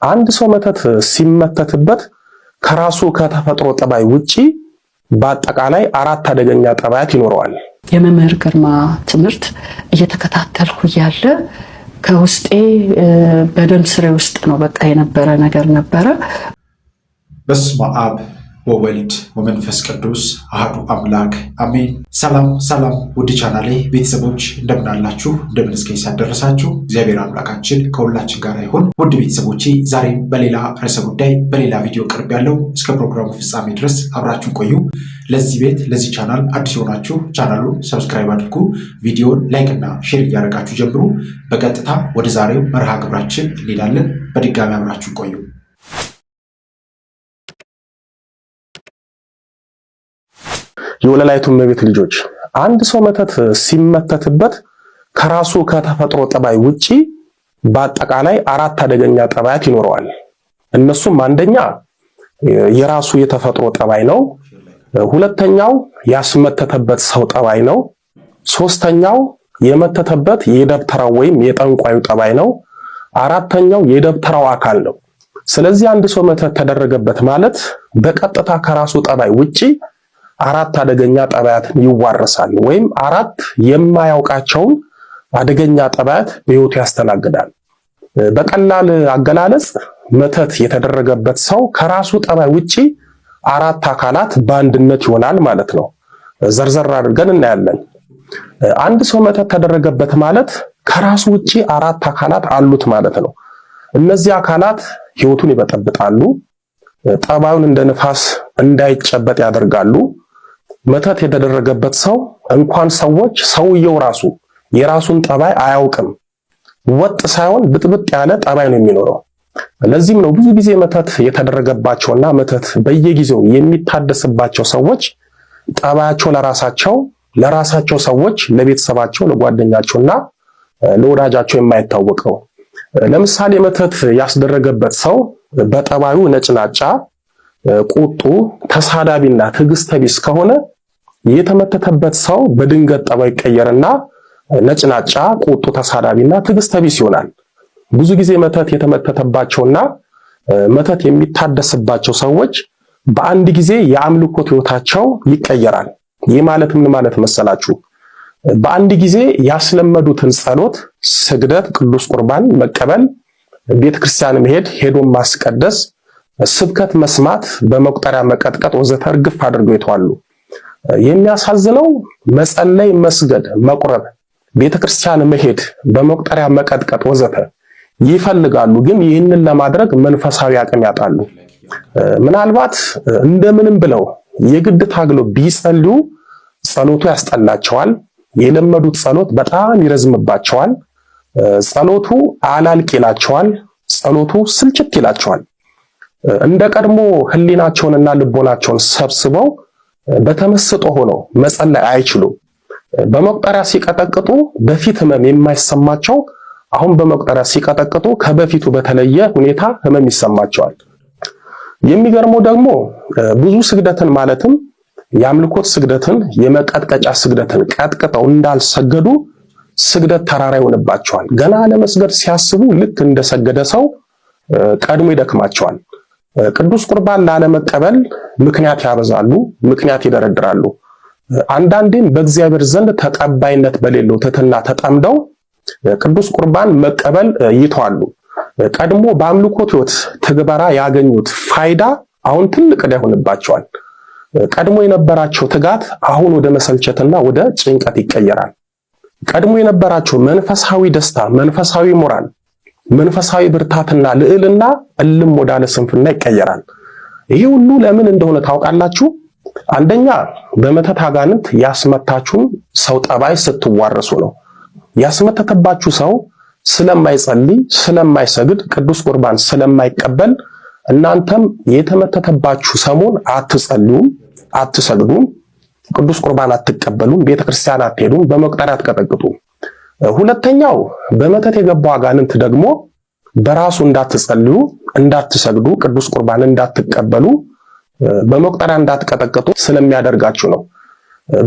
አንድ ሰው መተት ሲመተትበት ከራሱ ከተፈጥሮ ጠባይ ውጪ በአጠቃላይ 4 አደገኛ ጠባያት ይኖረዋል። የመምህር ግርማ ትምህርት እየተከታተልኩ ያለ ከውስጤ በደም ስሬ ውስጥ ነው በቃ የነበረ ነገር ነበረ። በስመ አብ ወወልድ ወመንፈስ ቅዱስ አሐዱ አምላክ አሜን። ሰላም ሰላም፣ ውድ ቻናሌ ቤተሰቦች እንደምን አላችሁ? እንደምን እስከዚህ ደረሳችሁ? እግዚአብሔር አምላካችን ከሁላችን ጋር ይሁን። ውድ ቤተሰቦቼ ዛሬም በሌላ ርዕሰ ጉዳይ በሌላ ቪዲዮ ቀርብ ያለው እስከ ፕሮግራሙ ፍጻሜ ድረስ አብራችሁ ቆዩ። ለዚህ ቤት ለዚህ ቻናል አዲስ ሆናችሁ ቻናሉን ሰብስክራይብ አድርጉ፣ ቪዲዮን ላይክ እና ሼር እያደረጋችሁ ጀምሩ። በቀጥታ ወደ ዛሬው መርሃ ግብራችን እንሄዳለን። በድጋሚ አብራችሁ ቆዩ። የወለላይቱ እመቤት ልጆች አንድ ሰው መተት ሲመተትበት ከራሱ ከተፈጥሮ ጠባይ ውጪ በአጠቃላይ 4 አደገኛ ጠባያት ይኖረዋል። እነሱም አንደኛ የራሱ የተፈጥሮ ጠባይ ነው። ሁለተኛው ያስመተተበት ሰው ጠባይ ነው። ሶስተኛው የመተተበት የደብተራው ወይም የጠንቋዩ ጠባይ ነው። አራተኛው የደብተራው አካል ነው። ስለዚህ አንድ ሰው መተት ተደረገበት ማለት በቀጥታ ከራሱ ጠባይ ውጪ 4 አደገኛ ጠባያትን ይዋረሳል ወይም 4 የማያውቃቸውን አደገኛ ጠባያት በሕይወቱ ያስተናግዳል። በቀላል አገላለጽ መተት የተደረገበት ሰው ከራሱ ጠባይ ውጪ 4 አካላት በአንድነት ይሆናል ማለት ነው። ዘርዘር አድርገን እናያለን። አንድ ሰው መተት ተደረገበት ማለት ከራሱ ውጪ 4 አካላት አሉት ማለት ነው። እነዚህ አካላት ሕይወቱን ይበጠብጣሉ፣ ጠባዩን እንደ ንፋስ እንዳይጨበጥ ያደርጋሉ። መተት የተደረገበት ሰው እንኳን ሰዎች ሰውየው ራሱ የራሱን ጠባይ አያውቅም። ወጥ ሳይሆን ብጥብጥ ያለ ጠባይ ነው የሚኖረው። ለዚህም ነው ብዙ ጊዜ መተት የተደረገባቸውና መተት በየጊዜው የሚታደስባቸው ሰዎች ጠባያቸው ለራሳቸው ሰዎች፣ ለቤተሰባቸው፣ ለጓደኛቸውና ለወዳጃቸው የማይታወቀው። ለምሳሌ መተት ያስደረገበት ሰው በጠባዩ ነጭናጫ፣ ቁጡ፣ ተሳዳቢና ትዕግስተ ቢስ ከሆነ የተመተተበት ሰው በድንገት ጠባይ ይቀየርና ነጭናጫ፣ ቁጡ፣ ተሳዳቢና ትዕግስተ ቢስ ይሆናል። ብዙ ጊዜ መተት የተመተተባቸውና መተት የሚታደስባቸው ሰዎች በአንድ ጊዜ የአምልኮት ሕይወታቸው ይቀየራል። ይህ ማለት ምን ማለት መሰላችሁ? በአንድ ጊዜ ያስለመዱትን ጸሎት፣ ስግደት፣ ቅዱስ ቁርባን መቀበል፣ ቤተክርስቲያን መሄድ፣ ሄዶም ማስቀደስ፣ ስብከት መስማት፣ በመቁጠሪያ መቀጥቀጥ ወዘተ እርግፍ አድርገው ይተዋሉ። የሚያሳዝነው መጸለይ፣ መስገድ፣ መቁረብ፣ ቤተክርስቲያን መሄድ፣ በመቁጠሪያ መቀጥቀጥ ወዘተ ይፈልጋሉ፣ ግን ይህንን ለማድረግ መንፈሳዊ አቅም ያጣሉ። ምናልባት እንደምንም ብለው የግድ ታግለው ቢጸልዩ ጸሎቱ ያስጠላቸዋል። የለመዱት ጸሎት በጣም ይረዝምባቸዋል። ጸሎቱ አላልቅ ይላቸዋል። ጸሎቱ ስልችት ይላቸዋል። እንደ ቀድሞ ህሊናቸውንና ልቦናቸውን ሰብስበው በተመስጦ ሆነው መጸለይ አይችሉም። በመቁጠሪያ ሲቀጠቅጡ በፊት ህመም የማይሰማቸው አሁን በመቁጠሪያ ሲቀጠቅጡ ከበፊቱ በተለየ ሁኔታ ህመም ይሰማቸዋል። የሚገርመው ደግሞ ብዙ ስግደትን ማለትም የአምልኮት ስግደትን፣ የመቀጥቀጫ ስግደትን ቀጥቅጠው እንዳልሰገዱ ስግደት ተራራ ይሆንባቸዋል። ገና ለመስገድ ሲያስቡ ልክ እንደሰገደ ሰው ቀድሞ ይደክማቸዋል። ቅዱስ ቁርባን ላለመቀበል ምክንያት ያበዛሉ፣ ምክንያት ይደረድራሉ። አንዳንዴም በእግዚአብሔር ዘንድ ተቀባይነት በሌለው ትሕትና ተጠምደው ቅዱስ ቁርባን መቀበል ይተዋሉ። ቀድሞ በአምልኮት ሕይወት ትግበራ ያገኙት ፋይዳ አሁን ትልቅ ዕዳ ይሆንባቸዋል። ቀድሞ የነበራቸው ትጋት አሁን ወደ መሰልቸትና ወደ ጭንቀት ይቀየራል። ቀድሞ የነበራቸው መንፈሳዊ ደስታ፣ መንፈሳዊ ሞራል፣ መንፈሳዊ ብርታትና ልዕልና እልም ወዳለ ስንፍና ይቀየራል። ይህ ሁሉ ለምን እንደሆነ ታውቃላችሁ? አንደኛ በመተት አጋንንት ያስመታችሁን ሰው ጠባይ ስትዋረሱ ነው። ያስመተተባችሁ ሰው ስለማይጸልይ፣ ስለማይሰግድ፣ ቅዱስ ቁርባን ስለማይቀበል እናንተም የተመተተባችሁ ሰሞን አትጸልዩም፣ አትሰግዱም፣ ቅዱስ ቁርባን አትቀበሉም፣ ቤተክርስቲያን አትሄዱም፣ በመቁጠሪያ አትቀጠቅጡም። ሁለተኛው በመተት የገባው አጋንንት ደግሞ በራሱ እንዳትጸልዩ፣ እንዳትሰግዱ፣ ቅዱስ ቁርባን እንዳትቀበሉ፣ በመቁጠሪያ እንዳትቀጠቅጡ ስለሚያደርጋችሁ ነው።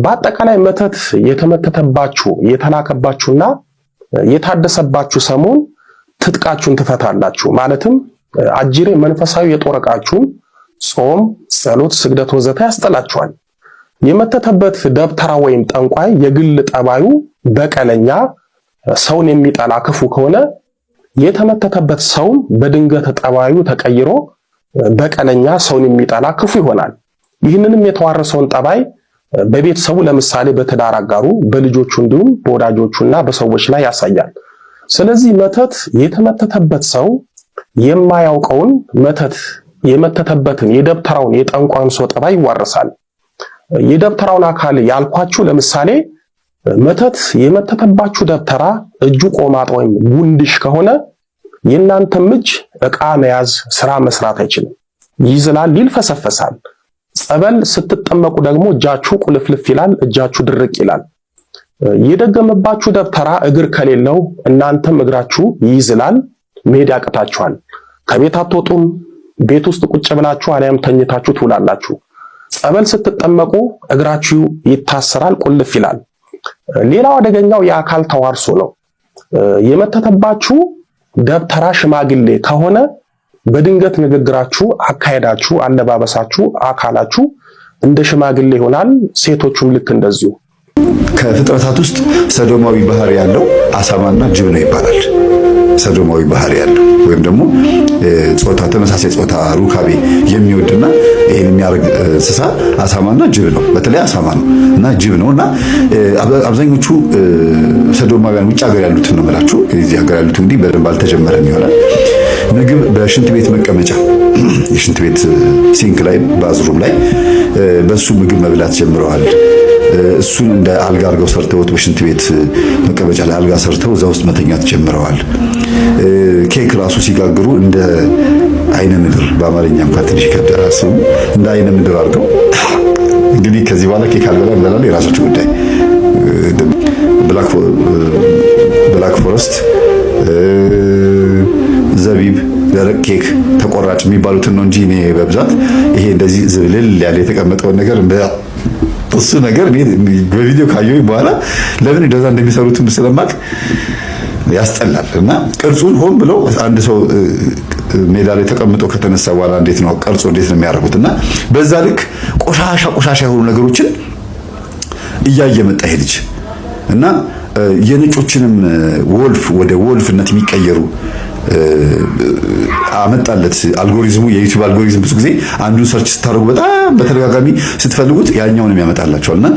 በአጠቃላይ መተት የተመተተባችሁ የተላከባችሁና የታደሰባችሁ ሰሞን ትጥቃችሁን ትፈታላችሁ። ማለትም አጅሬ መንፈሳዊ የጦር ዕቃችሁን ጾም፣ ጸሎት፣ ስግደት ወዘተ ያስጠላችኋል። የመተተበት ደብተራ ወይም ጠንቋይ የግል ጠባዩ በቀለኛ፣ ሰውን የሚጠላ ክፉ ከሆነ የተመተተበት ሰውን በድንገት ጠባዩ ተቀይሮ በቀለኛ፣ ሰውን የሚጠላ ክፉ ይሆናል። ይህንንም የተዋረሰውን ጠባይ በቤተሰቡ ለምሳሌ በትዳር አጋሩ፣ በልጆቹ እንዲሁም በወዳጆቹና በሰዎች ላይ ያሳያል። ስለዚህ መተት የተመተተበት ሰው የማያውቀውን መተት የመተተበትን የደብተራውን የጠንቋዩን ሰው ጠባይ ይዋረሳል። የደብተራውን አካል ያልኳችሁ ለምሳሌ መተት የመተተባችሁ ደብተራ እጁ ቆማጥ ወይም ጉንድሽ ከሆነ የእናንተም እጅ ዕቃ መያዝ ስራ መስራት አይችልም፣ ይዝላል፣ ይልፈሰፈሳል። ጸበል ስትጠመቁ ደግሞ እጃችሁ ቁልፍልፍ ይላል፣ እጃችሁ ድርቅ ይላል። የደገመባችሁ ደብተራ እግር ከሌለው እናንተም እግራችሁ ይዝላል፣ መሄድ ያቅታችኋል። ከቤት አትወጡም፣ ቤት ውስጥ ቁጭ ብላችሁ አልያም ተኝታችሁ ትውላላችሁ። ጸበል ስትጠመቁ እግራችሁ ይታሰራል፣ ቁልፍ ይላል። ሌላው አደገኛው የአካል ተዋርሶ ነው። የመተተባችሁ ደብተራ ሽማግሌ ከሆነ በድንገት ንግግራችሁ፣ አካሄዳችሁ፣ አለባበሳችሁ፣ አካላችሁ እንደ ሽማግሌ ይሆናል። ሴቶቹም ልክ እንደዚሁ። ከፍጥረታት ውስጥ ሰዶማዊ ባህሪ ያለው አሳማና ጅብ ነው ይባላል። ሰዶማዊ ባህሪ ያለው ወይም ደግሞ ጾታ ተመሳሳይ ጾታ ሩካቤ የሚወድና ይሄን የሚያደርግ እንስሳ አሳማና ጅብ ነው። በተለይ አሳማ ነው እና ጅብ ነውና አብዛኞቹ ሰዶማውያን ውጭ ሀገር ያሉትን ነው የምላችሁ። እዚህ ሀገር ያሉት እንግዲህ በደንብ አልተጀመረም ይሆናል። ምግብ በሽንት ቤት መቀመጫ የሽንት ቤት ሲንክ ላይ ባዝሩም ላይ በሱ ምግብ መብላት ጀምረዋል። እሱን እንደ አልጋ አድርገው ሰርተውት በሽንት ቤት መቀመጫ ላይ አልጋ ሰርተው እዛ ውስጥ መተኛት ጀምረዋል። ኬክ ራሱ ሲጋግሩ እንደ አይነ ምድር፣ በአማርኛ እንኳን ትንሽ ይከብዳል ስሙ፣ እንደ አይነ ምድር አድርገው እንግዲህ ከዚህ በኋላ ኬክ አልበላ እንበላለን፣ የራሳቸው ጉዳይ። ብላክ ፎረስት፣ ዘቢብ፣ ደረቅ ኬክ፣ ተቆራጭ የሚባሉትን ነው እንጂ እኔ በብዛት ይሄ እንደዚህ ዝብልል ያለ የተቀመጠውን ነገር እሱ ነገር በቪዲዮ ካየሁኝ በኋላ ለምን እንደዛ እንደሚሰሩትም ስለማቅ ያስጠላል። እና ቅርጹን ሆን ብለው አንድ ሰው ሜዳ ላይ ተቀምጦ ከተነሳ በኋላ እንዴት ነው ቅርጹ እንዴት ነው የሚያደርጉት? እና በዛ ልክ ቆሻሻ የሆኑ ነገሮችን እያየ መጣ ይሄ ልጅ እና የነጮችንም ወልፍ ወደ ወልፍነት የሚቀየሩ አመጣለት አልጎሪዝሙ። የዩቲዩብ አልጎሪዝም ብዙ ጊዜ አንዱን ሰርች ስታደርጉ በጣም በተደጋጋሚ ስትፈልጉት ያኛውንም ያመጣላችኋልና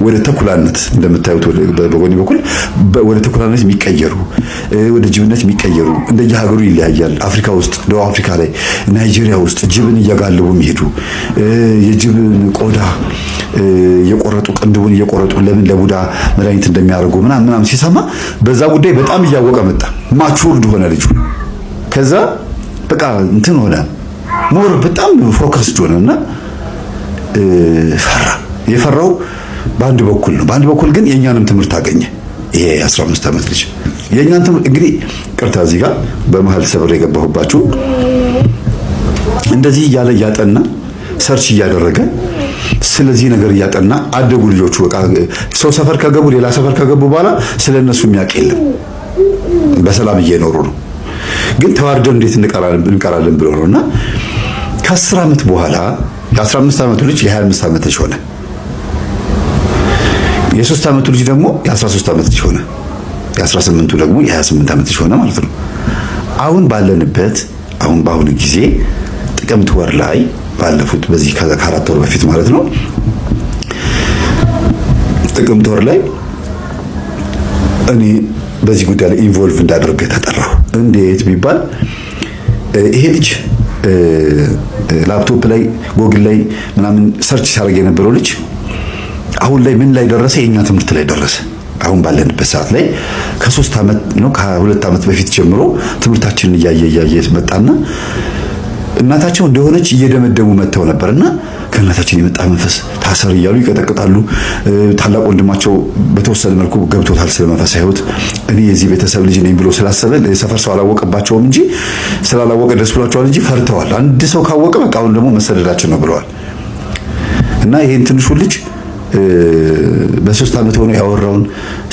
ወደ ተኩላነት እንደምታዩት በጎኒ በኩል ወደ ተኩላነት የሚቀየሩ ወደ ጅብነት የሚቀየሩ እንደየሀገሩ ይለያያል። አፍሪካ ውስጥ ደቡብ አፍሪካ ላይ ናይጄሪያ ውስጥ ጅብን እያጋለቡ የሚሄዱ የጅብን ቆዳ የቆረጡ ቅንድቡን እየቆረጡ ለምን ለቡዳ መድኃኒት እንደሚያደርጉ ምናምን ሲሰማ በዛ ጉዳይ በጣም እያወቀ መጣ። ማቹርድ ሆነ ልጁ። ከዛ በቃ እንትን ሆነ ሞር በጣም ፎከስድ ሆነና ፈራ። የፈራው በአንድ በኩል ነው። በአንድ በኩል ግን የኛንም ትምህርት አገኘ። ይሄ 15 ዓመት ልጅ የኛን ትምህርት እንግዲህ ቅርታ እዚህ ጋር በመሃል ሰብር የገባሁባችሁ እንደዚህ እያለ እያጠና ሰርች እያደረገ ስለዚህ ነገር እያጠና አደጉ ልጆቹ። በቃ ሰው ሰፈር ከገቡ ሌላ ሰፈር ከገቡ በኋላ ስለነሱ የሚያውቅ የለም። በሰላም እየኖሩ ነው። ግን ተዋርደን እንዴት እንቀራለን ብሎ ነውና ከ10 ዓመት በኋላ የ15 ዓመቱ ልጅ የ25 ዓመት ልጅ ሆነ። የ3 ዓመቱ ልጅ ደግሞ የ13 ዓመት ልጅ ሆነ። የ18ቱ ደግሞ የ28 ዓመት ልጅ ሆነ ማለት ነው። አሁን ባለንበት በአሁኑ ጊዜ ጥቅምት ወር ላይ ባለፉት በዚህ ከ4 ወር በፊት ማለት ነው ጥቅምት ወር ላይ እኔ በዚህ ጉዳይ ላይ ኢንቮልቭ እንዳደርግ ተጠራሁ። እንዴት ቢባል ይሄ ልጅ ላፕቶፕ ላይ ጎግል ላይ ምናምን ሰርች ሲያደርግ የነበረው ልጅ አሁን ላይ ምን ላይ ደረሰ? የኛ ትምህርት ላይ ደረሰ። አሁን ባለንበት ሰዓት ላይ ከ3 ዓመት ነው ከ2 ዓመት በፊት ጀምሮ ትምህርታችንን እያየ መጣና እናታቸው እንደሆነች እየደመደሙ መተው ነበርና ከእናታችን የመጣ መንፈስ ታሰር እያሉ ይቀጠቅጣሉ። ታላቅ ወንድማቸው በተወሰነ መልኩ ገብቶታል ስለ መንፈሳዊ ሕይወት። እኔ የዚህ ቤተሰብ ልጅ ነኝ ብሎ ስላሰበ የሰፈር ሰው አላወቀባቸውም እንጂ ስላላወቀ ደስ ብሏቸዋል እንጂ ፈርተዋል። አንድ ሰው ካወቀ በቃ አሁን ደግሞ መሰደዳችን ነው ብለዋል። እና ይሄን ትንሹ ልጅ በ3 ዓመት ሆኖ ያወራውን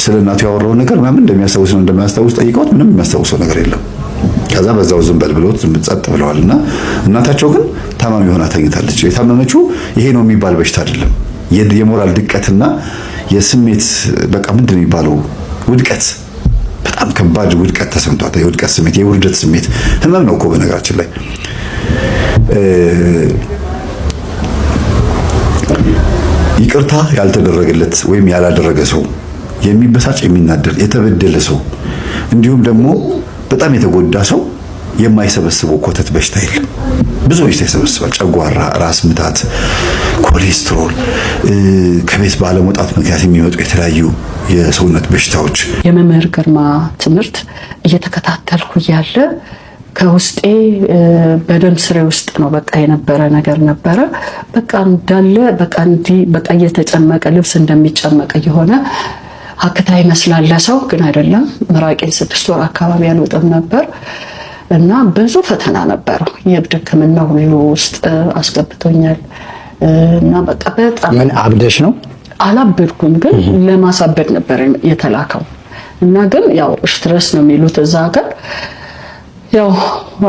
ስለ እናቱ ያወራውን ነገር ምናምን እንደሚያስታውስ ጠይቀውት ምንም የሚያስታውሰው ነገር የለም። ከዛ በዛው ዝም በል ብሎት ጸጥ ብለዋልና እናታቸው ግን ታማሚ ሆና ተኝታለች። የታመመችው ይሄ ነው የሚባል በሽታ አይደለም። የሞራል ድቀትና የስሜት በቃ ምንድነው የሚባለው ውድቀት፣ በጣም ከባድ ውድቀት ተሰምቷት፣ የውድቀት ስሜት፣ የውርደት ስሜት ህመም ነው እኮ በነገራችን ላይ ይቅርታ ያልተደረገለት ወይም ያላደረገ ሰው የሚበሳጭ የሚናደድ የተበደለ ሰው እንዲሁም ደግሞ በጣም የተጎዳ ሰው የማይሰበስበው ኮተት በሽታ የለም። ብዙ በሽታ ይሰበስባል። ጨጓራ፣ ራስ ምታት፣ ኮሌስትሮል፣ ከቤት ባለመውጣት ምክንያት የሚመጡ የተለያዩ የሰውነት በሽታዎች። የመምህር ግርማ ትምህርት እየተከታተልኩ እያለ ከውስጤ በደም ስሬ ውስጥ ነው በቃ የነበረ ነገር ነበረ። በቃ እንዳለ በቃ እየተጨመቀ ልብስ እንደሚጨመቅ የሆነ አክታ ይመስላል ሰው ግን አይደለም። ምራቄን 6 ወር አካባቢ አልወጣም ነበር እና ብዙ ፈተና ነበረው። የእብድ ሕክምና ሁሉ ውስጥ አስገብቶኛል እና በቃ በጣም ምን አብደሽ ነው? አላበድኩም፣ ግን ለማሳበድ ነበር የተላከው እና ግን ያው ስትረስ ነው የሚሉት እዛ ሀገር። ያው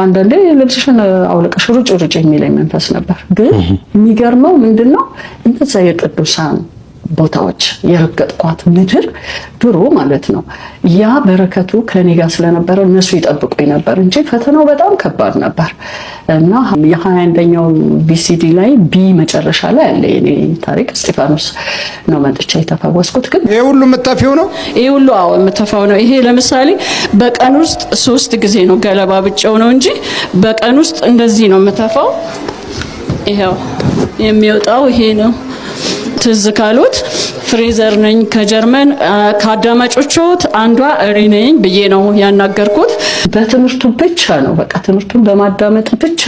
አንዳንዴ ልብስሽን አውልቀሽ ሩጭ የሚለኝ መንፈስ ነበር። ግን የሚገርመው ምንድነው እነዛ የቅዱሳን ቦታዎች የረገጥኳት ምድር ድሮ ማለት ነው ያ በረከቱ ከኔ ጋር ስለነበረ እነሱ ይጠብቁኝ ነበር እንጂ ፈተናው በጣም ከባድ ነበር እና የ21ኛው ቢሲዲ ላይ ቢ መጨረሻ ላይ አለ የኔ ታሪክ። እስጢፋኖስ ነው መጥቼ የተፈወስኩት። ግን ይሄ ሁሉ የምትተፊው ነው? ይሄ ሁሉ አዎ የምትተፋው ነው። ይሄ ለምሳሌ በቀን ውስጥ 3 ጊዜ ነው ገለባ ብጨው ነው እንጂ በቀን ውስጥ እንደዚህ ነው የምትተፋው። ይሄው የሚወጣው ይሄ ነው። ትዝ ካሉት ፍሬዘር ነኝ ከጀርመን ከአዳማጮቹት አንዷ እሪ ነኝ ብዬ ነው ያናገርኩት። በትምህርቱ ብቻ ነው በቃ ትምህርቱን በማዳመጥ ብቻ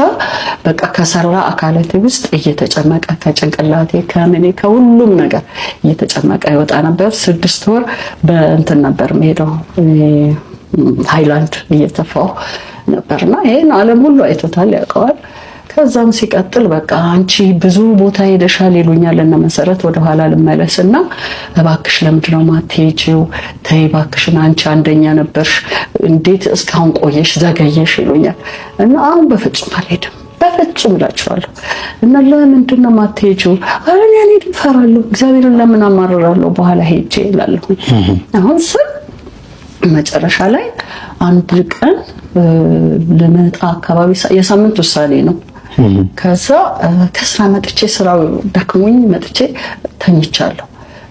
በቃ ከሰራ አካላቴ ውስጥ እየተጨመቀ ከጭንቅላቴ ከምኔ ከሁሉም ነገር እየተጨመቀ ይወጣ ነበር። 6 ወር በእንትን ነበር የምሄደው ሃይላንድ እየተፋው ነበርና ይሄን ዓለም ሁሉ አይቶታል ያውቀዋል። ከዛም ሲቀጥል በቃ አንቺ ብዙ ቦታ ሄደሻል ይሉኛል እና መሰረት ወደ ኋላ ልመለስና እባክሽ ለምንድነው ማትሄጂው? ተይ እባክሽን አንቺ አንደኛ ነበርሽ፣ እንዴት እስካሁን ቆየሽ ዘገየሽ ይሉኛል እና አሁን በፍጹም አልሄድም፣ በፍጹም እላቸዋለሁ። እና ለምንድነው ማትሄጂው? አረ እኔ አልሄድም እፈራለሁ፣ እግዚአብሔርን ለምን አማርራለሁ በኋላ ሄጄ እላለሁ። አሁን መጨረሻ ላይ አንድ ቀን ለመጣ አካባቢ የሳምንት ውሳኔ ነው። ከዛ ከስራ መጥቼ ስራው ደክሞኝ መጥቼ ተኝቻለሁ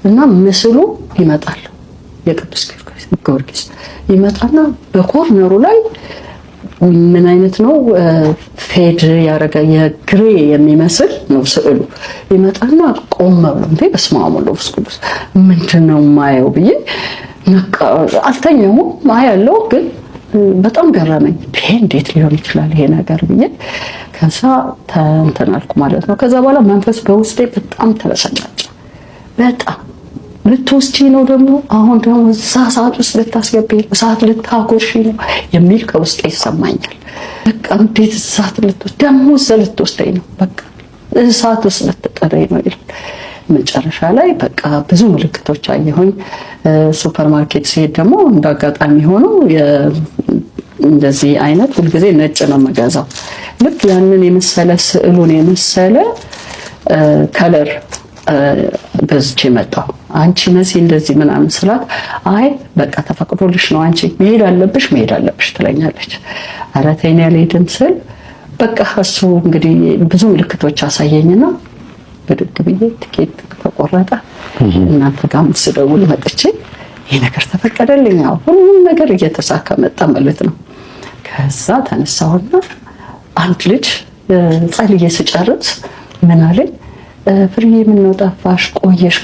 እና ምስሉ ይመጣል። የቅዱስ ጊዮርጊስ ይመጣና በኮርነሩ ላይ ምን አይነት ነው ፌድ ያረጋ የግሬ የሚመስል ነው ስዕሉ ይመጣና ቆም ብሎ እንዴ በስመ አብ ወወልድ ወመንፈስ ቅዱስ ምንድነው ማየው ብዬ አልተኛሁም። ማያለው ግን በጣም ገረመኝ። ይሄ እንዴት ሊሆን ይችላል ይሄ ነገር ብዬ ከዛ ተንተናልኩ ማለት ነው። ከዛ በኋላ መንፈስ በውስጤ በጣም ተበሳጨ። በጣም ልትወስጂ ነው ደግሞ አሁን ደግሞ እዛ ሰዓት ውስጥ ልታስገቢ ሰዓት ልታጎርሺ ነው የሚል ከውስጤ ይሰማኛል። በቃ እንዴት ሰዓት ልትወስጂ ደግሞ ልትወስደኝ ነው በቃ ሰዓት ውስጥ ልትጠረኝ ነው ይላል። መጨረሻ ላይ በቃ ብዙ ምልክቶች አየሁኝ። ሱፐርማርኬት ሲሄድ ደግሞ እንዳጋጣሚ ሆኖ እንደዚህ አይነት ሁልጊዜ ነጭ ነው መገዛው። ልክ ያንን የመሰለ ስዕሉን የመሰለ ከለር ገዝቼ መጣሁ። አንቺ መሲ እንደዚህ ምናምን ስላት አይ በቃ ተፈቅዶልሽ ነው አንቺ መሄድ አለብሽ ትለኛለች። ኧረ ተይ እኔ አልሄድም ስል በቃ እሱ እንግዲህ ብዙ ምልክቶች አሳየኝና በድግ ብዬ ትኬት ተቆረጠ። እናንተ ጋር ስደውል መጥቼ ይሄ ነገር ተፈቀደልኝ። ሁሉም ነገር እየተሳካ መጣ ማለት ነው። ከዛ ተነሳሁና አንድ ልጅ ጸልዬ ስጨርስ ምን አለኝ፣ ፍሬዬ ምን ነው ጠፋሽ ቆየሽ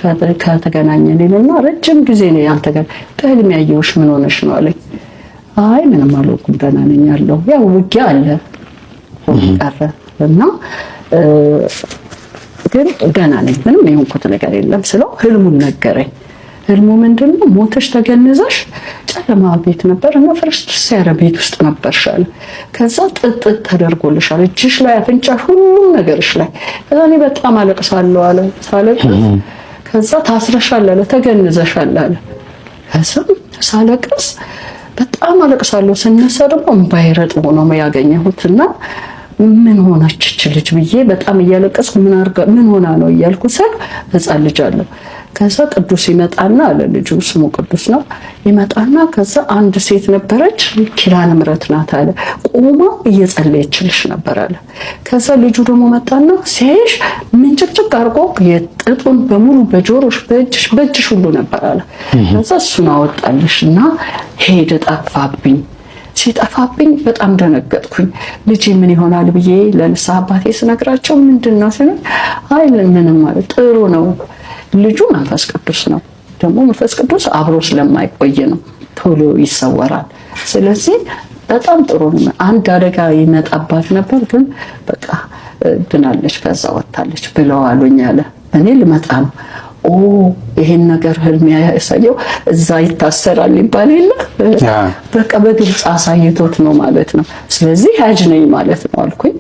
ከተገናኘን ይልና ረጅም ጊዜ ነው ያንተ ጋር በህልም ያየሁሽ ምን ሆነሽ ነው አለኝ። አይ ምንም አልሆንኩም ደህና ነኝ ያለው ያው ውጊያ አለ ቀረ እና ግን ደህና ነኝ ምንም የሆንኩት ነገር የለም ስለው ህልሙን ነገረኝ። ህልሙ ምንድነው? ሞተሽ ተገነዛሽ ጨለማ ቤት ነበር እና ፍርስርስ ያለ ቤት ውስጥ ነበርሻል። ከዛ ጥጥት ተደርጎልሻል እጅሽ ላይ አፍንጫሽ ሁሉም ነገርሽ ላይ። ከዛ እኔ በጣም አለቅሳለሁ አለ። ሳለቅስ ከዛ ታስረሻል አለ ተገነዘሻል አለ። ከዛ ሳለቅስ በጣም አለቅሳለሁ። ስነሳ ደግሞ እምባዬ ረጥቦ ነው ያገኘሁትና ምን ሆነች እች ልጅ ብዬ በጣም እያለቀስኩ ምን ሆና ነው እያልኩ ስል ሕፃን ልጅ አለው። ከዛ ቅዱስ ይመጣና አለ ልጁ ስሙ ቅዱስ ነው ይመጣና ከዛ አንድ ሴት ነበረች ኪዳነ ምሕረት ናት አለ ቆማ እየጸለየችልሽ ነበር አለ። ከዛ ልጁ ደግሞ መጣና ሲያይሽ ምንጭቅጭቅ አድርጎ የጥጡን በሙሉ በጆሮሽ በእጅሽ ሁሉ ነበር አለ። ከዛ እሱን አወጣልሽና ሄደ ጠፋብኝ። ሲጠፋብኝ በጣም ደነገጥኩኝ። ልጄ ምን ይሆናል ብዬ ለንስሐ አባቴ ስነግራቸው ምንድነው ሲል አይ ምንም ማለት ጥሩ ነው ልጁ መንፈስ ቅዱስ ነው። ደግሞ መንፈስ ቅዱስ አብሮ ስለማይቆይ ነው ቶሎ ይሰወራል። ስለዚህ በጣም ጥሩ ነው። አንድ አደጋ ይመጣባት ነበር ግን በቃ ድናለች ከዛ ወጣለች ብለው አሉኝ አለ። እኔ ልመጣ ነው ይሄን ነገር ህልም ያሳየው እዛ ይታሰራል ይባል የለ በቃ በግልጽ አሳይቶት ነው ማለት ነው። ስለዚህ ሀጅ ነኝ ማለት ነው አልኩኝ።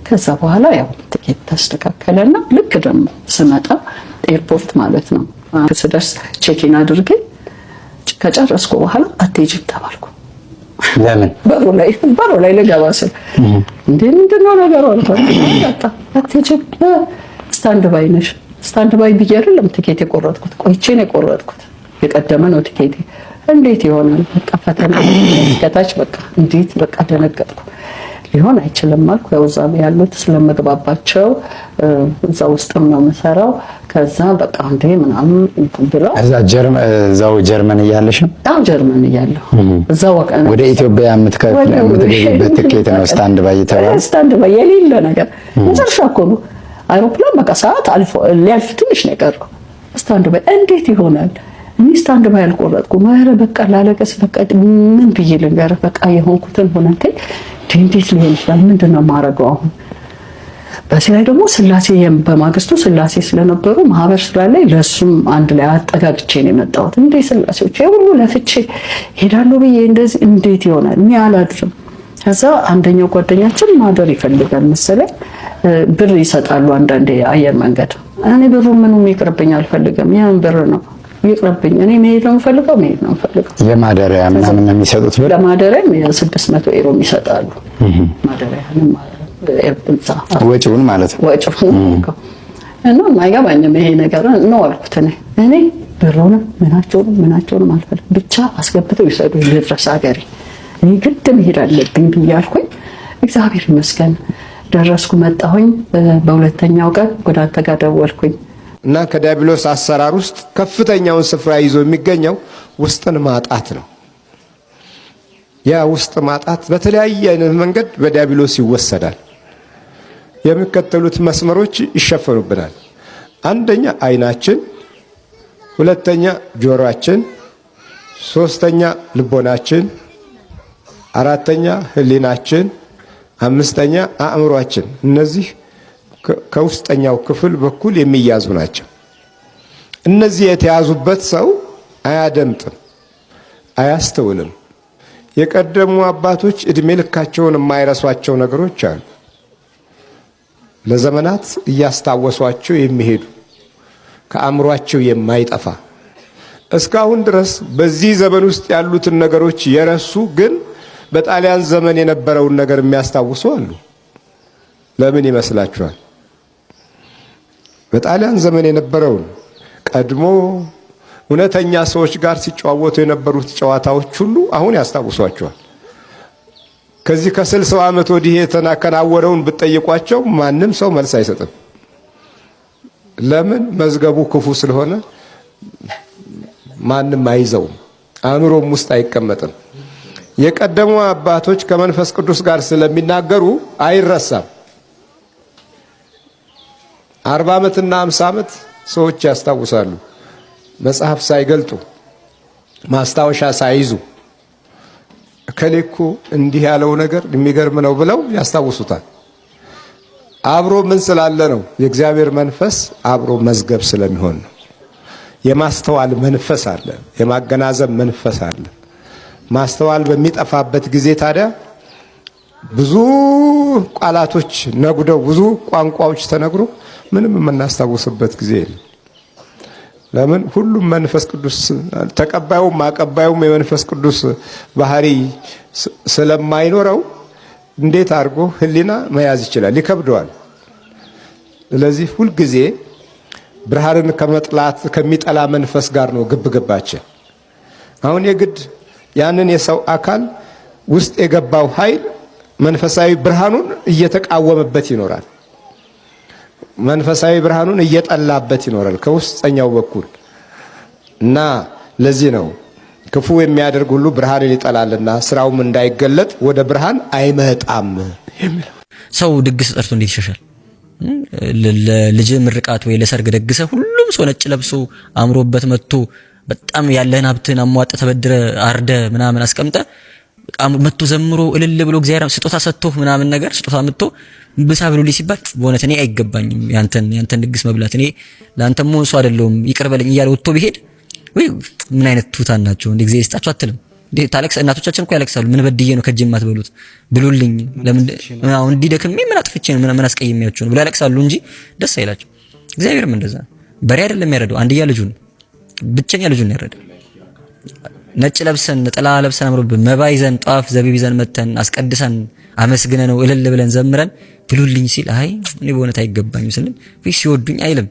ከዛ በኋላ ያው ትኬት ተስተካከለና ልክ ደግሞ ስመጣ ኤርፖርት ማለት ነው ስደርስ ቼኪን አድርጌ ከጨረስኩ በኋላ አትሄጂም ተባልኩ። ለምን? በሩ ላይ ልገባ ስል እንዴ ምንድነው ነገሩ አልኩኝ። አትሄጂም ስታንድ ባይ ነሽ። ስታንድ ባይ ብዬ አይደለም ትኬት የቆረጥኩት ቆይቼ ነው የቆረጥኩት። የቀደመ ነው ትኬቴ። እንዴት ይሆናል? በቃ ፈተና ከታች በቃ እንዴት በቃ ደነገጥኩ። ሊሆን አይችልም አልኩ። ያው እዛ ያሉት ስለመግባባቸው እዛ ውስጥም ነው የምሰራው። ከዛ በቃ እንዴ ምናምን ብለው እዛው ጀርመን እያለሽ ነው? አዎ ጀርመን እያለሁ እዛው ወደ ኢትዮጵያ የምትገቢበት ትኬት ነው ስታንድ ባይ የተባለ። ስታንድ ባይ የሌለ ነገር መጨረሻ እኮ ነው አይሮፕላን በቃ ሰዓት አልፎ ሊያልፍ ትንሽ ነው የቀረው። ስታንድ ባይ እንዴት ይሆናል? እኔ ስታንድ ባይ አልቆረጥኩም። ኧረ በቃ ላለቀስ በቃ ምን ብዬ ልንገርህ በቃ የሆንኩትን ሆነንቴ እንዴት ሊሆን ይችላል? ምንድነው ማረገው አሁን? በዚህ ላይ ደግሞ ስላሴ በማግስቱ ስላሴ ስለነበሩ ማህበር ስላለኝ ለሱም አንድ ላይ አጠጋግቼ ነው የመጣሁት። እንዴ ስላሴዎች ሁሉ ለፍቼ ሄዳለሁ ብዬ እንደዚህ እንዴት ይሆናል? እኔ አላድርም። ከዛ አንደኛው ጓደኛችን ማደር ይፈልጋል መሰለኝ ብር ይሰጣሉ አንዳንዴ አየር መንገድ። እኔ ብሩ ምንም ይቅርብኝ አልፈልግም። ያን ብር ነው ይቅርብኝ። እኔ መሄድ ነው የምፈልገው የማደሪያ ምናምን ነው የሚሰጡት ብር ለማደሪያ 600 ዩሮ ይሰጣሉ። ማደሪያንም ኤርፖርት ወጪውን ማለት ነው ወጪውን እና ማይገባኝም ይሄ ነገር ነው አልኩት። እኔ ብሩንም ምናቸውንም አልፈልግም ብቻ አስገብተው ይሰዱ ልድረስ ሀገሬ እኔ ግድ መሄድ አለብኝ ብያልኩኝ። እግዚአብሔር ይመስገን ደረስኩ መጣሁኝ። በሁለተኛው ቀን ወደ አንተ ጋር ደወልኩኝ እና ከዲያብሎስ አሰራር ውስጥ ከፍተኛውን ስፍራ ይዞ የሚገኘው ውስጥን ማጣት ነው። ያ ውስጥ ማጣት በተለያየ አይነት መንገድ በዲያብሎስ ይወሰዳል። የሚከተሉት መስመሮች ይሸፈኑብናል። አንደኛ አይናችን፣ ሁለተኛ ጆሮአችን፣ ሶስተኛ ልቦናችን፣ አራተኛ ህሊናችን፣ አምስተኛ አእምሮአችን። እነዚህ ከውስጠኛው ክፍል በኩል የሚያዙ ናቸው። እነዚህ የተያዙበት ሰው አያደምጥም፣ አያስተውልም። የቀደሙ አባቶች እድሜ ልካቸውን የማይረሷቸው ነገሮች አሉ። ለዘመናት እያስታወሷቸው የሚሄዱ ከአእምሯቸው የማይጠፋ እስካሁን ድረስ በዚህ ዘመን ውስጥ ያሉትን ነገሮች የረሱ ግን በጣሊያን ዘመን የነበረውን ነገር የሚያስታውሱ አሉ። ለምን ይመስላችኋል? በጣሊያን ዘመን የነበረውን ቀድሞ እውነተኛ ሰዎች ጋር ሲጨዋወቱ የነበሩት ጨዋታዎች ሁሉ አሁን ያስታውሷቸዋል። ከዚህ ከ60 ዓመት ወዲህ የተከናወነውን ብትጠይቋቸው ማንም ሰው መልስ አይሰጥም። ለምን? መዝገቡ ክፉ ስለሆነ ማንም አይዘውም፣ አእምሮም ውስጥ አይቀመጥም። የቀደሙ አባቶች ከመንፈስ ቅዱስ ጋር ስለሚናገሩ አይረሳም። 40 ዓመትና 50 ዓመት ሰዎች ያስታውሳሉ። መጽሐፍ ሳይገልጡ ማስታወሻ ሳይዙ ከሌኩ እንዲህ ያለው ነገር የሚገርም ነው ብለው ያስታውሱታል። አብሮ ምን ስላለ ነው? የእግዚአብሔር መንፈስ አብሮ መዝገብ ስለሚሆን ነው። የማስተዋል መንፈስ አለ፣ የማገናዘብ መንፈስ አለ። ማስተዋል በሚጠፋበት ጊዜ ታዲያ ብዙ ቃላቶች ነጉደው ብዙ ቋንቋዎች ተነግሮ ምንም የምናስታውስበት ጊዜ የለም። ለምን ሁሉም መንፈስ ቅዱስ ተቀባዩም አቀባዩም የመንፈስ ቅዱስ ባህሪ ስለማይኖረው እንዴት አድርጎ ህሊና መያዝ ይችላል? ይከብደዋል። ስለዚህ ሁልጊዜ ብርሃንን ከመጥላት ከሚጠላ መንፈስ ጋር ነው ግብግባችን። አሁን የግድ ያንን የሰው አካል ውስጥ የገባው ኃይል መንፈሳዊ ብርሃኑን እየተቃወመበት ይኖራል። መንፈሳዊ ብርሃኑን እየጠላበት ይኖራል ከውስጠኛው በኩል እና ለዚህ ነው ክፉ የሚያደርግ ሁሉ ብርሃንን ይጠላልና ስራውም እንዳይገለጥ ወደ ብርሃን አይመጣም የሚለው። ሰው ድግስ ጠርቶ እንዴት ይሸሻል? ለልጅ ምርቃት ወይ ለሰርግ ደግሰ ሁሉም ሰው ነጭ ለብሶ አምሮበት መጥቶ በጣም ያለህን ሀብትን አሟጠ ተበድረ አርደ ምናምን አስቀምጠ መጥቶ ዘምሮ እልል ብሎ እግዚአብሔር ስጦታ ሰጥቶ ምናምን ነገር ስጦታ መጥቶ ብሳ ብሎልኝ ሲባል በእውነት እኔ አይገባኝም ያንተን ድግስ መብላት እኔ ላንተም ሞንሶ አይደለም ይቅር በለኝ እያለ ወጥቶ ቢሄድ ወይ ምን አይነት ቱታን ናቸው እንደ እግዚአብሔር ይስጣቸው አትልም እንዴ? ታለቅስ እናቶቻችን እኮ ያለቅሳሉ። ምን በድዬ ነው ከጅማት በሉት ብሉልኝ ለምን አሁን እንዲደክም ምን አጥፍቼ ነው ምን አስቀይሜያቸው ነው ብለው ያለቅሳሉ እንጂ ደስ አይላቸው። እግዚአብሔርም እንደዛ በሬ አይደለም ያረደው አንድያ ልጁን ብቸኛ ልጁን ያረደው። ነጭ ለብሰን ጥላ ለብሰን አምሮብን መባ ይዘን ጧፍ ዘቢብ ይዘን መተን አስቀድሰን አመስግነ ነው እልል ብለን ዘምረን ብሉልኝ ሲል አይ እኔ በእውነት አይገባኝም ስንል ወይ ሲወዱኝ አይልም።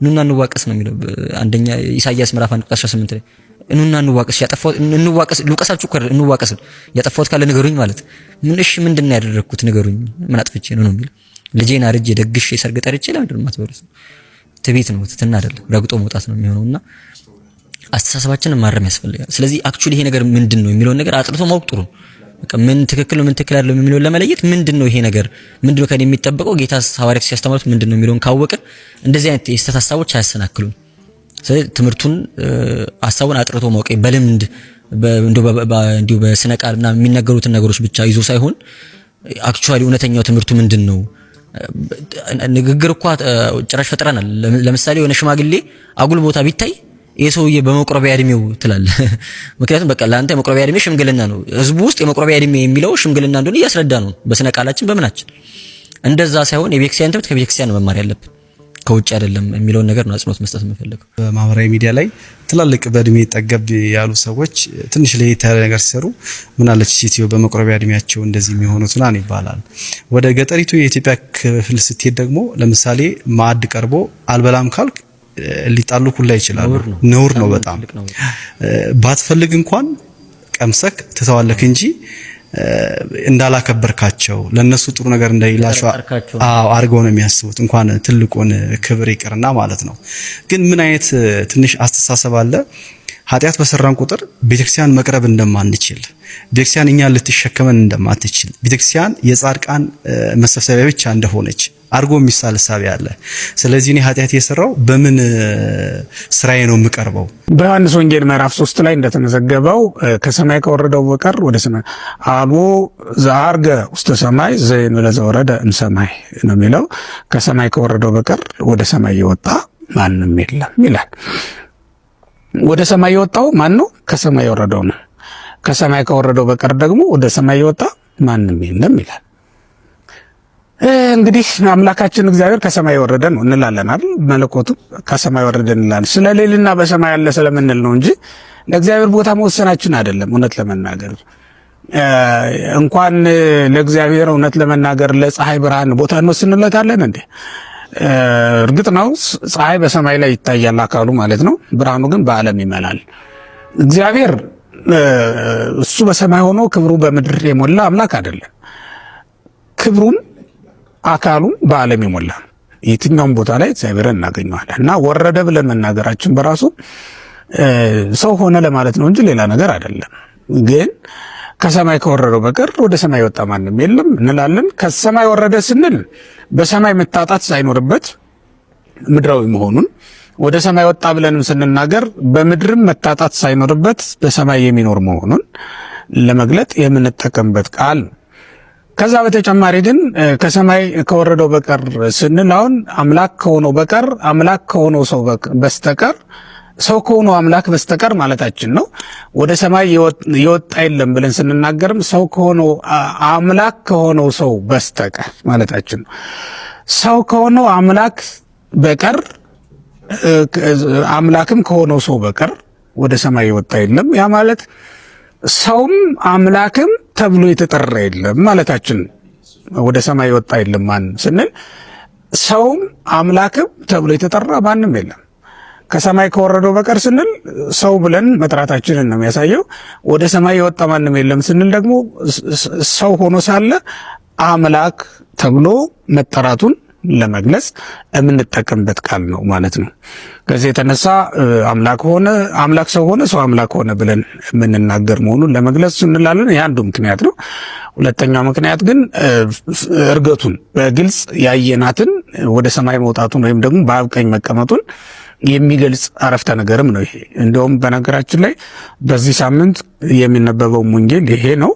ኑና እንዋቀስ ነው የሚለው አንደኛ ኢሳይያስ ምዕራፍ 1:18 ላይ ኑና እንዋቀስ ያጠፋው እንዋቀስ ሉቃሳችሁ እኮ እንዋቀስ ያጠፋውት ካለ ንገሩኝ ማለት ምን እሺ ምንድነው ያደረኩት ንገሩኝ ምን አጥፍቼ ነው የሚለው። ልጄን አርጄ ደግሼ ሰርግ ጠርቼ ለምንድነው ማትበሉት? ትቤት ነው ትትና አይደለም ረግጦ መውጣት ነው የሚሆነውና አስተሳሰባችንን ማረም ያስፈልጋል። ስለዚህ አክቹሊ ይሄ ነገር ምንድነው የሚለው ነገር አጥርቶ ማወቅ ጥሩ ነው። በቃ ምን ትክክል ነው ምን ትክክል አይደለም የሚለው ለመለየት ምንድነው ይሄ ነገር ምንድነው ከኔ የሚጠበቀው ጌታ ሐዋርያት ሲያስተምሩት ምንድነው የሚለውን ካወቀ እንደዚህ አይነት የስተት ሐሳቦች አያሰናክሉም። ስለዚህ ትምህርቱን ሐሳቡን አጥርቶ ማወቅ በልምድ እንዲሁ በስነ ቃልና የሚነገሩትን ነገሮች ብቻ ይዞ ሳይሆን አክቹሊ እውነተኛው ትምህርቱ ምንድነው። ንግግር እኮ ጭራሽ ፈጥረናል። ለምሳሌ የሆነ ሽማግሌ አጉል ቦታ ቢታይ የሰውዬ በመቁረቢያ እድሜው ትላለህ። ምክንያቱም በቃ ላንተ የመቁረቢያ እድሜ ሽምግልና ነው። ህዝቡ ውስጥ የመቁረቢያ እድሜ የሚለው ሽምግልና እንደሆነ እያስረዳ ነው በስነ ቃላችን በመናችን። እንደዛ ሳይሆን የቤተክርስቲያን ትምህርት ከቤተክርስቲያን መማር ያለብን ከውጭ አይደለም የሚለውን ነገር ነው አጽንኦት መስጠት የምፈልገው። በማህበራዊ ሚዲያ ላይ ትላልቅ በእድሜ ጠገብ ያሉ ሰዎች ትንሽ ለየት ያለ ነገር ሲሰሩ ምን አለች ሴትዮ በመቁረቢያ እድሜያቸው እንደዚህ የሚሆኑት ናን ይባላል። ወደ ገጠሪቱ የኢትዮጵያ ክፍል ስትሄድ ደግሞ ለምሳሌ ማዕድ ቀርቦ አልበላም ካልክ ሊጣሉ ሁላ ይችላሉ። ነውር ነው በጣም ባትፈልግ እንኳን ቀምሰክ ትተዋለክ እንጂ እንዳላከበርካቸው ለነሱ ጥሩ ነገር እንደሌላቸው አርገው ነው የሚያስቡት። እንኳን ትልቁን ክብር ይቅርና ማለት ነው። ግን ምን አይነት ትንሽ አስተሳሰብ አለ። ኃጢአት በሰራን ቁጥር ቤተክርስቲያን መቅረብ እንደማንችል፣ ቤተክርስቲያን እኛን ልትሸከመን እንደማትችል፣ ቤተክርስቲያን የጻድቃን መሰብሰቢያ ብቻ እንደሆነች አርጎ የሚሳል ሐሳብ ያለ። ስለዚህ እኔ ኃጢአት የሰራው በምን ስራዬ ነው የምቀርበው? በዮሐንስ ወንጌል ምዕራፍ 3 ላይ እንደተመዘገበው ከሰማይ ከወረደው በቀር ወደ ሰማይ አልቦ ዘአርገ ውስተ ሰማይ ዘይንበለ ዘወረደ እምሰማይ ነው የሚለው። ከሰማይ ከወረደው በቀር ወደ ሰማይ የወጣ ማንም የለም ይላል። ወደ ሰማይ የወጣው ማን ነው? ከሰማይ የወረደው ነው። ከሰማይ ከወረደው በቀር ደግሞ ወደ ሰማይ የወጣ ማንም የለም ይላል። እንግዲህ አምላካችን እግዚአብሔር ከሰማይ የወረደ ነው እንላለን አይደል? መለኮቱ ከሰማይ ወረደ እንላለን። ስለሌልና በሰማይ ያለ ስለምንል ነው እንጂ ለእግዚአብሔር ቦታ መወሰናችን አይደለም። እውነት ለመናገር እንኳን ለእግዚአብሔር እውነት ለመናገር ለፀሐይ ብርሃን ቦታ እንወስንለታለን እንዴ? እርግጥ ነው ፀሐይ በሰማይ ላይ ይታያል አካሉ ማለት ነው። ብርሃኑ ግን በዓለም ይመላል። እግዚአብሔር እሱ በሰማይ ሆኖ ክብሩ በምድር የሞላ አምላክ አይደለም። ክብሩም አካሉ በዓለም የሞላ የትኛውም ቦታ ላይ እግዚአብሔርን እናገኘዋለን እና ወረደ ብለን መናገራችን በራሱ ሰው ሆነ ለማለት ነው እንጂ ሌላ ነገር አይደለም። ግን ከሰማይ ከወረደው በቀር ወደ ሰማይ ወጣ ማንም የለም እንላለን። ከሰማይ ወረደ ስንል በሰማይ መታጣት ሳይኖርበት ምድራዊ መሆኑን፣ ወደ ሰማይ ወጣ ብለንም ስንናገር በምድርም መታጣት ሳይኖርበት በሰማይ የሚኖር መሆኑን ለመግለጥ የምንጠቀምበት ቃል ነው። ከዛ በተጨማሪ ግን ከሰማይ ከወረደው በቀር ስንል አሁን አምላክ ከሆነው በቀር አምላክ ከሆነው ሰው በስተቀር ሰው ከሆነው አምላክ በስተቀር ማለታችን ነው። ወደ ሰማይ የወጣ የለም ብለን ስንናገርም ሰው ከሆነው አምላክ ከሆነው ሰው በስተቀር ማለታችን ነው። ሰው ከሆነው አምላክ በቀር አምላክም ከሆነው ሰው በቀር ወደ ሰማይ የወጣ የለም። ያ ማለት ሰውም አምላክም ተብሎ የተጠራ የለም ማለታችን። ወደ ሰማይ የወጣ የለም ማን ስንል ሰውም አምላክም ተብሎ የተጠራ ማንም የለም ከሰማይ ከወረደው በቀር ስንል ሰው ብለን መጥራታችንን ነው የሚያሳየው። ወደ ሰማይ የወጣ ማንም የለም ስንል ደግሞ ሰው ሆኖ ሳለ አምላክ ተብሎ መጠራቱን ለመግለጽ የምንጠቀምበት ቃል ነው ማለት ነው። ከዚህ የተነሳ አምላክ ሆነ፣ አምላክ ሰው ሆነ፣ ሰው አምላክ ሆነ ብለን የምንናገር መሆኑን ለመግለጽ እንላለን። ይህ አንዱ ምክንያት ነው። ሁለተኛው ምክንያት ግን እርገቱን በግልጽ ያየናትን ወደ ሰማይ መውጣቱን ወይም ደግሞ በአብ ቀኝ መቀመጡን የሚገልጽ አረፍተ ነገርም ነው ይሄ። እንደውም በነገራችን ላይ በዚህ ሳምንት የሚነበበው ወንጌል ይሄ ነው።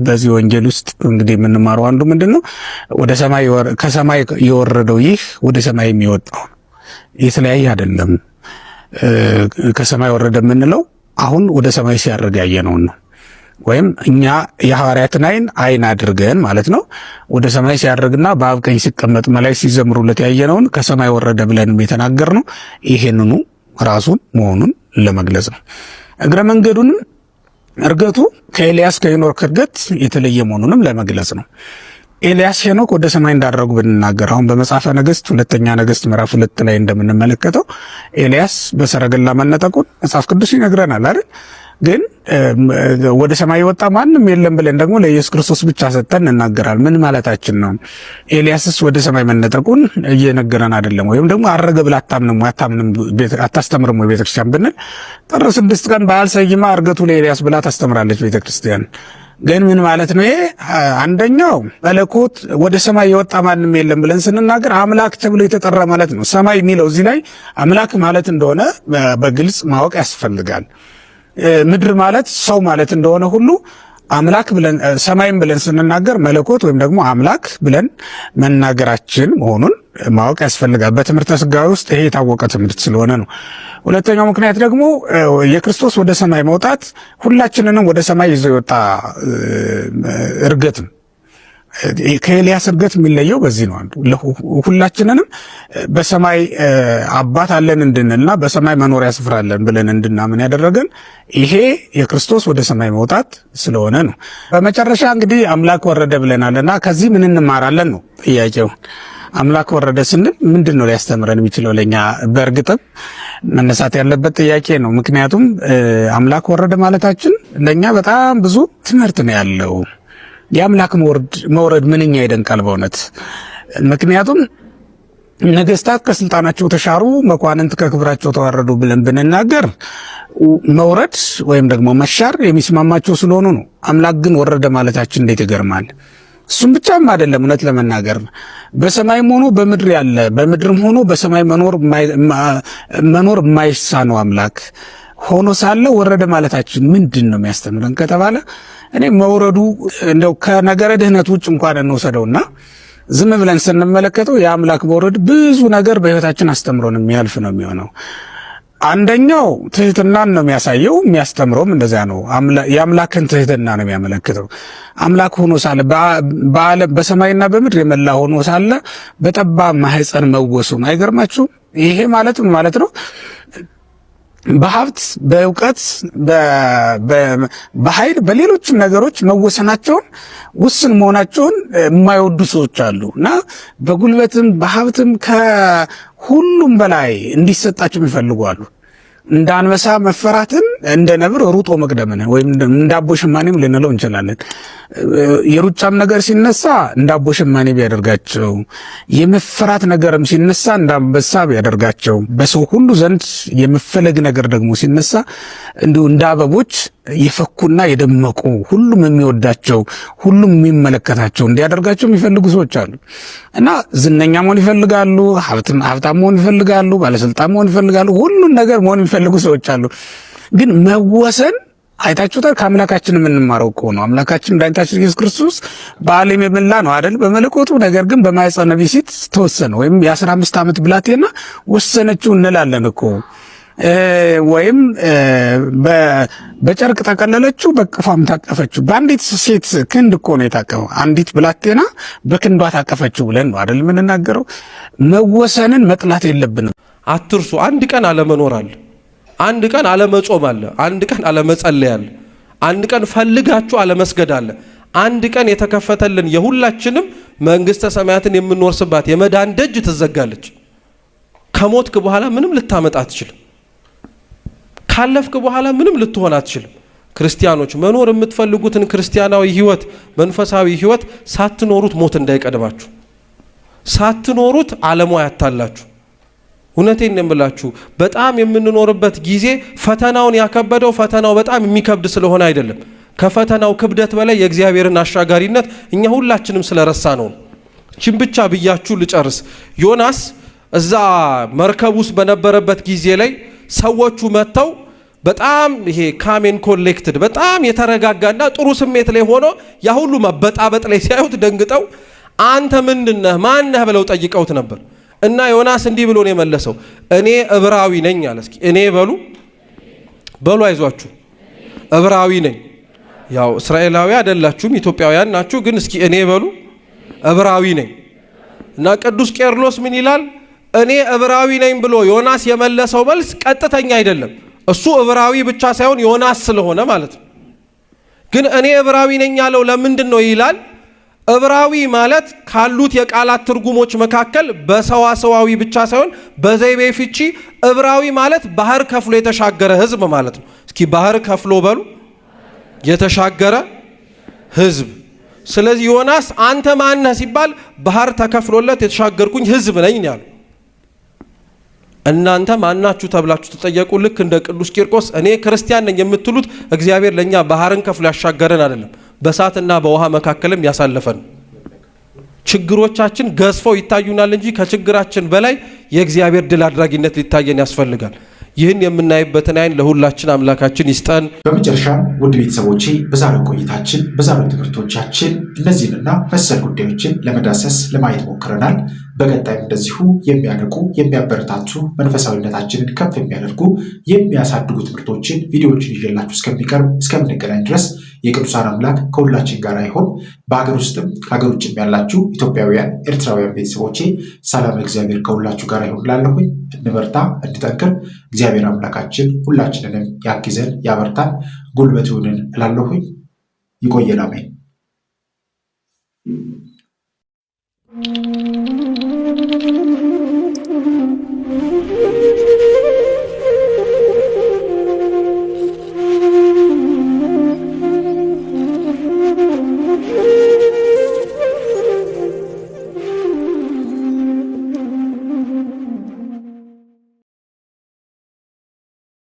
በዚህ ወንጌል ውስጥ እንግዲህ የምንማረው አንዱ ምንድነው? ወደ ሰማይ ከሰማይ የወረደው ይህ ወደ ሰማይ የሚወጣው የተለያየ አይደለም። ከሰማይ ወረደ የምንለው አሁን ወደ ሰማይ ሲያርግ ያየነውን ነው። ወይም እኛ የሐዋርያትን አይን አድርገን ማለት ነው ወደ ሰማይ ሲያርግና በአብ ቀኝ ሲቀመጥ መላእክት ሲዘምሩለት ያየነውን ከሰማይ ወረደ ብለንም የተናገርነው ይሄንኑ ራሱን መሆኑን ለመግለጽ ነው። እግረ መንገዱንም እርገቱ ከኤልያስ ከሄኖክ እርገት የተለየ መሆኑንም ለመግለጽ ነው። ኤልያስ ሄኖክ ወደ ሰማይ እንዳደረጉ ብንናገር አሁን በመጽሐፈ ነገሥት ሁለተኛ ነገሥት ምዕራፍ 2 ላይ እንደምንመለከተው ኤልያስ በሰረገላ መነጠቁን መጽሐፍ ቅዱስ ይነግረናል አይደል? ግን ወደ ሰማይ ወጣ ማንም የለም ብለን ደግሞ ለኢየሱስ ክርስቶስ ብቻ ሰጥተን እንናገራለን። ምን ማለታችን ነው? ኤልያስስ ወደ ሰማይ መነጠቁን እየነገረን አይደለም? ወይም ደግሞ አረገ ብላ አታስተምርም ወይ ቤተክርስቲያን ብንል ጥር 6 ቀን በዓል ሰይማ እርገቱ ለኤልያስ ብላ ታስተምራለች ቤተክርስቲያን። ግን ምን ማለት ነው? ይሄ አንደኛው መለኮት ወደ ሰማይ የወጣ ማንም የለም ብለን ስንናገር አምላክ ተብሎ የተጠራ ማለት ነው። ሰማይ የሚለው እዚህ ላይ አምላክ ማለት እንደሆነ በግልጽ ማወቅ ያስፈልጋል። ምድር ማለት ሰው ማለት እንደሆነ ሁሉ አምላክ ብለን ሰማይም ብለን ስንናገር መለኮት ወይም ደግሞ አምላክ ብለን መናገራችን መሆኑን ማወቅ ያስፈልጋል። በትምህርተ ሥጋዌ ውስጥ ይሄ የታወቀ ትምህርት ስለሆነ ነው። ሁለተኛው ምክንያት ደግሞ የክርስቶስ ወደ ሰማይ መውጣት ሁላችንንም ወደ ሰማይ ይዞ የወጣ እርገት ነው። ከኤልያስ እርገት የሚለየው በዚህ ነው። አንዱ ሁላችንንም በሰማይ አባት አለን እንድንልና በሰማይ መኖሪያ ስፍራ አለን ብለን እንድናምን ያደረገን ይሄ የክርስቶስ ወደ ሰማይ መውጣት ስለሆነ ነው። በመጨረሻ እንግዲህ አምላክ ወረደ ብለናልና ከዚህ ምን እንማራለን ነው ጥያቄው። አምላክ ወረደ ስንል ምንድን ነው ሊያስተምረን የሚችለው? ለኛ በእርግጥም መነሳት ያለበት ጥያቄ ነው። ምክንያቱም አምላክ ወረደ ማለታችን ለኛ በጣም ብዙ ትምህርት ነው ያለው። የአምላክ መውረድ ምንኛ ይደንቃል በእውነት። ምክንያቱም ነገስታት ከስልጣናቸው ተሻሩ፣ መኳንንት ከክብራቸው ተዋረዱ ብለን ብንናገር መውረድ ወይም ደግሞ መሻር የሚስማማቸው ስለሆኑ ነው። አምላክ ግን ወረደ ማለታችን እንዴት ይገርማል። እሱም ብቻም አይደለም፣ እውነት ለመናገር በሰማይም ሆኖ በምድር ያለ በምድርም ሆኖ በሰማይ መኖር የማይሳነው አምላክ ሆኖ ሳለ ወረደ ማለታችን ምንድን ነው የሚያስተምረን ከተባለ እኔ መውረዱ እንደው ከነገረ ድህነት ውጭ እንኳን እንወሰደውና ዝም ብለን ስንመለከተው የአምላክ መውረድ ብዙ ነገር በህይወታችን አስተምሮን የሚያልፍ ነው የሚሆነው። አንደኛው ትህትናን ነው የሚያሳየው፣ የሚያስተምረውም እንደዚያ ነው። የአምላክን ትህትና ነው የሚያመለክተው። አምላክ ሆኖ ሳለ በሰማይና በምድር የመላ ሆኖ ሳለ በጠባብ ማህፀን መወሱን አይገርማችሁም? ይሄ ማለት ምን ማለት ነው? በሀብት በእውቀት በኃይል በሌሎችም ነገሮች መወሰናቸውን ውስን መሆናቸውን የማይወዱ ሰዎች አሉ እና በጉልበትም በሀብትም ከሁሉም በላይ እንዲሰጣቸው ይፈልጉ አሉ። እንደ አንበሳ መፈራትን እንደ ነብር ሩጦ መቅደምን ወይም እንደ አቦ ሸማኔም ልንለው እንችላለን። የሩጫም ነገር ሲነሳ እንደ አቦ ሸማኔ ቢያደርጋቸው፣ የመፈራት ነገርም ሲነሳ እንደ አንበሳ ቢያደርጋቸው፣ በሰው ሁሉ ዘንድ የመፈለግ ነገር ደግሞ ሲነሳ እንዲሁ እንደ አበቦች የፈኩና የደመቁ ሁሉም የሚወዳቸው ሁሉም የሚመለከታቸው እንዲያደርጋቸው የሚፈልጉ ሰዎች አሉ እና ዝነኛ መሆን ይፈልጋሉ፣ ሀብታም መሆን ይፈልጋሉ፣ ባለስልጣን መሆን ይፈልጋሉ፣ ሁሉን ነገር መሆን የሚፈልጉ ሰዎች አሉ። ግን መወሰን አይታችሁታል። ከአምላካችን የምንማረው እኮ ነው። አምላካችን መድኃኒታችን ኢየሱስ ክርስቶስ በዓለም የመላ ነው አይደል? በመለኮቱ ነገር ግን በማኅፀነ ብእሲት ተወሰነ። ወይም የ15 ዓመት ብላቴና ወሰነችው እንላለን እኮ ወይም በጨርቅ ጠቀለለችው፣ በቅፏም ታቀፈችው። በአንዲት ሴት ክንድ እኮ ነው የታቀፈው። አንዲት ብላቴና በክንዷ ታቀፈችው ብለን ነው አይደል የምንናገረው? መወሰንን መጥላት የለብንም። አትርሱ። አንድ ቀን አለመኖር አለ፣ አንድ ቀን አለመጾም አለ፣ አንድ ቀን አለመጸለይ አለ፣ አንድ ቀን ፈልጋችሁ አለመስገድ አለ። አንድ ቀን የተከፈተልን የሁላችንም መንግስተ ሰማያትን የምንወርስባት የመዳን ደጅ ትዘጋለች። ከሞትክ በኋላ ምንም ልታመጣ አትችልም። ካለፍክ በኋላ ምንም ልትሆን አትችልም። ክርስቲያኖች መኖር የምትፈልጉትን ክርስቲያናዊ ህይወት፣ መንፈሳዊ ህይወት ሳትኖሩት ሞት እንዳይቀድማችሁ፣ ሳትኖሩት ዓለሙ ያታላችሁ። እውነቴን ነው የምላችሁ። በጣም የምንኖርበት ጊዜ ፈተናውን ያከበደው ፈተናው በጣም የሚከብድ ስለሆነ አይደለም። ከፈተናው ክብደት በላይ የእግዚአብሔርን አሻጋሪነት እኛ ሁላችንም ስለረሳ ነው። እቺን ብቻ ብያችሁ ልጨርስ። ዮናስ እዛ መርከብ ውስጥ በነበረበት ጊዜ ላይ ሰዎቹ መጥተው በጣም ይሄ ካሜን ኮሌክትድ በጣም የተረጋጋና ጥሩ ስሜት ላይ ሆኖ ያ ሁሉ መበጣበጥ ላይ ሲያዩት ደንግጠው አንተ ምንድነህ ማነህ ብለው ጠይቀውት ነበር። እና ዮናስ እንዲህ ብሎ ነው የመለሰው፣ እኔ ዕብራዊ ነኝ አለ። እስኪ እኔ በሉ አይዟችሁ፣ ዕብራዊ ነኝ። ያው እስራኤላዊ አይደላችሁም ኢትዮጵያውያን ናችሁ፣ ግን እስኪ እኔ በሉ ዕብራዊ ነኝ። እና ቅዱስ ቄርሎስ ምን ይላል? እኔ ዕብራዊ ነኝ ብሎ ዮናስ የመለሰው መልስ ቀጥተኛ አይደለም። እሱ ዕብራዊ ብቻ ሳይሆን ዮናስ ስለሆነ ማለት ነው። ግን እኔ ዕብራዊ ነኝ ያለው ለምንድን ነው ይላል? ዕብራዊ ማለት ካሉት የቃላት ትርጉሞች መካከል በሰዋሰዋዊ ብቻ ሳይሆን በዘይቤ ፍቺ ዕብራዊ ማለት ባህር ከፍሎ የተሻገረ ህዝብ ማለት ነው። እስኪ ባህር ከፍሎ በሉ የተሻገረ ህዝብ። ስለዚህ ዮናስ አንተ ማነህ ሲባል ባህር ተከፍሎለት የተሻገርኩኝ ህዝብ ነኝ ያለው። እናንተ ማናችሁ ተብላችሁ ተጠየቁ። ልክ እንደ ቅዱስ ቂርቆስ እኔ ክርስቲያን ነኝ የምትሉት እግዚአብሔር ለኛ ባህርን ከፍሎ ያሻገረን አይደለም፣ በእሳትና በውሃ መካከልም ያሳለፈን። ችግሮቻችን ገዝፈው ይታዩናል እንጂ ከችግራችን በላይ የእግዚአብሔር ድል አድራጊነት ሊታየን ያስፈልጋል። ይህን የምናይበትን አይን ለሁላችን አምላካችን ይስጠን። በመጨረሻም ውድ ቤተሰቦቼ በዛሬው ቆይታችን በዛሬው ትምህርቶቻችን እነዚህንና መሰል ጉዳዮችን ለመዳሰስ ለማየት ሞክረናል። በቀጣይም እንደዚሁ የሚያነቁ የሚያበረታቱ መንፈሳዊነታችንን ከፍ የሚያደርጉ የሚያሳድጉ ትምህርቶችን ቪዲዮዎችን ይዤላችሁ እስከምንገናኝ ድረስ የቅዱሳን አምላክ ከሁላችን ጋር ይሁን። በሀገር ውስጥም ከሀገር ውጭም ያላችሁ ኢትዮጵያውያን ኤርትራውያን ቤተሰቦቼ ሰላም እግዚአብሔር ከሁላችሁ ጋር ይሁን እላለሁኝ። እንበርታ፣ እንጠንክር። እግዚአብሔር አምላካችን ሁላችንንም ያግዘን፣ ያበርታን፣ ጉልበት ይሁንን እላለሁኝ። ይቆየን። አሜን። Thank you.